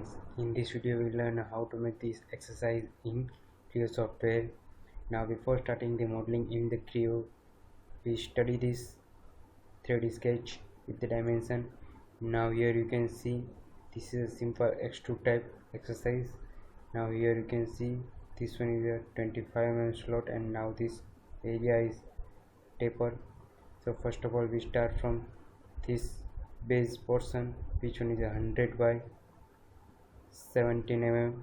friends, in this video we will learn how to make this exercise in Creo software. Now before starting the modeling in the Creo, we study this 3D sketch with the dimension. Now here you can see this is a simple extrude type exercise. Now here you can see this one is a 25 mm slot, and now this area is taper. So first of all we start from this base portion, which one is 100 by 17 mm.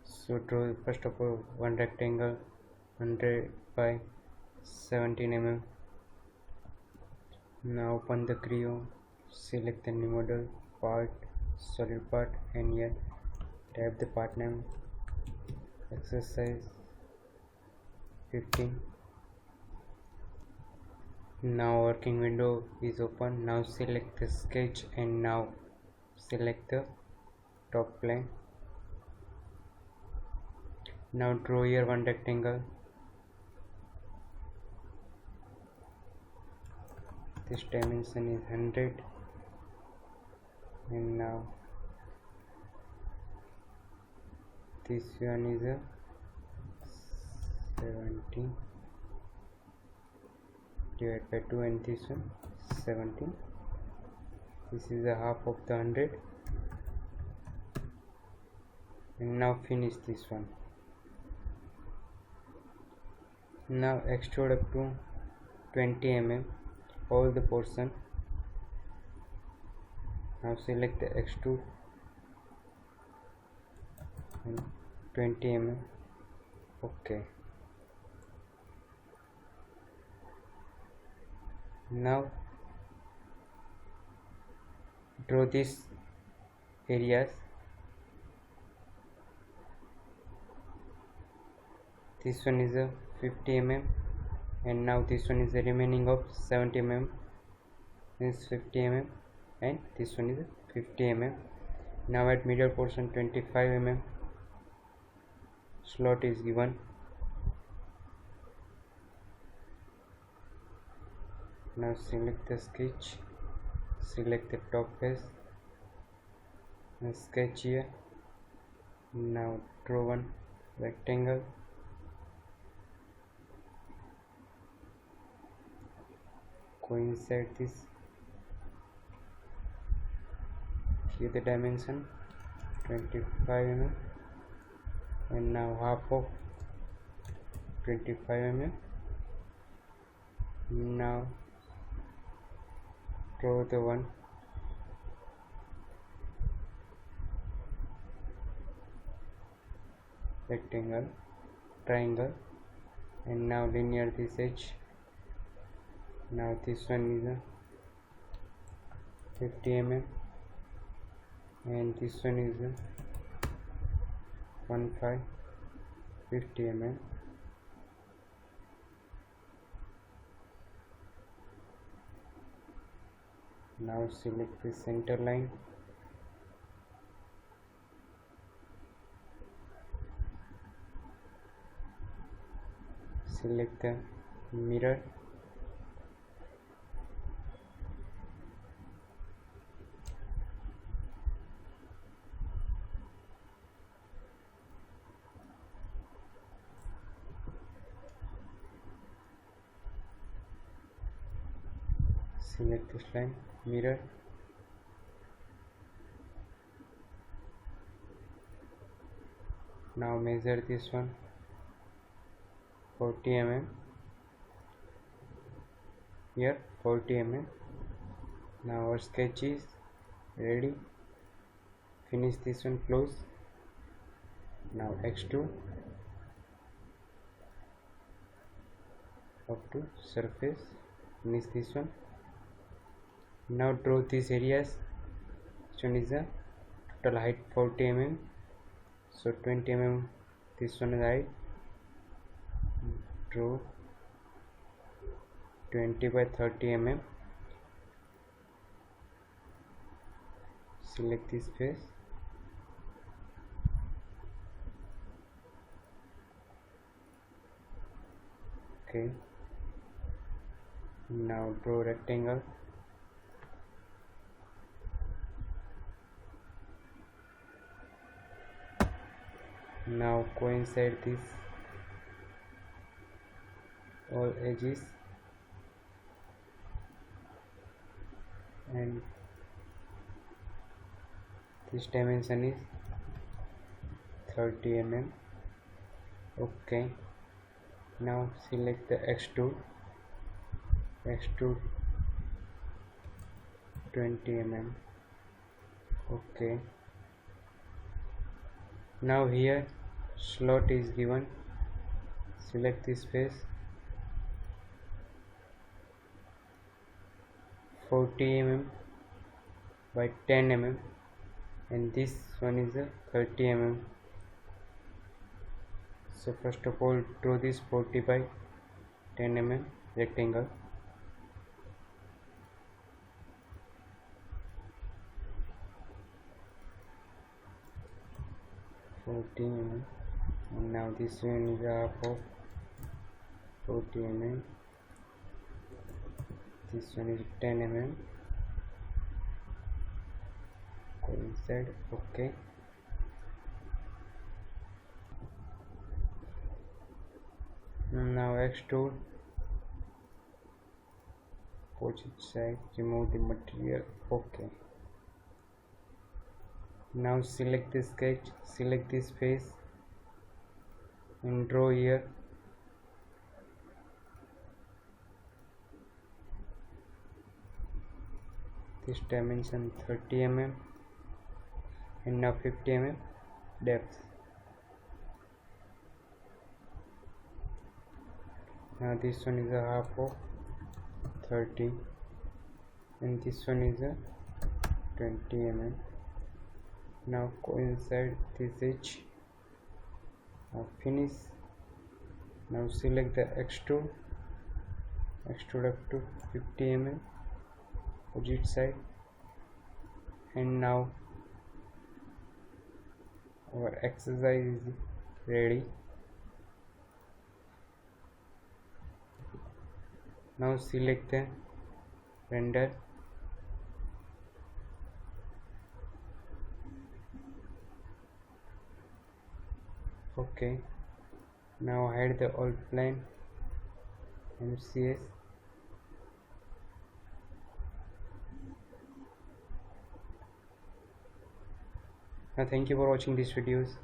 So draw first of all one rectangle 100 by 17 mm. Now open the Creo, select the new model, part, solid part, and here type the part name exercise 15. Now working window is open. Now select the sketch and now select the top plane. Now draw here one rectangle. This dimension is 100, and now this one is a 17 divided by 2, and this one 17. This is a half of the 100, and now finish this one. Now extrude up to 20 mm all the portion. Now select the extrude and 20 mm. Okay. Now draw these areas. This one is a 50 mm, and now this one is the remaining of 70 mm, this 50 mm, and this one is 50 mm. Now at middle portion 25 mm slot is given. Now select the sketch, select the top face and sketch here. Now draw one rectangle. Go inside this, here the dimension 25 mm, and now half of 25 mm. Now draw the one rectangle, triangle, and now linear this edge. Now this one is a 50 mm, and this one is a 50 mm. Now select the center line. Select the mirror. Select this line, mirror. Now measure this one 40 mm, here 40 mm. Now our sketch is ready. Finish this one, close. Now extrude up to surface, finish this one. Now draw these areas. This one is a total height 40 mm, so 20 mm this one is height. Draw 20 by 30 mm. Select this face. Okay. Now draw rectangle. Now coincide this all edges and this dimension is 30 mm. Okay, now select the extrude 20 mm. Okay, now here slot is given. Select this face 40 mm by 10 mm and this one is a 30 mm. So first of all draw this 40 by 10 mm rectangle. And now this one is half of 40 mm. This one is 10 mm. Coincide. Okay. Now extrude. Opposite side. Remove the material. Okay. Now select the sketch. Select this face and draw here. This dimension 30 mm and now 50 mm depth. Now this one is a half of 30 and this one is a 20 mm. Now coincide this edge. Now finish. Now select the extrude up to 50 mm opposite side and now our exercise is ready. Now select the render. Okay, now hide the all plane MCS. Now thank you for watching these videos.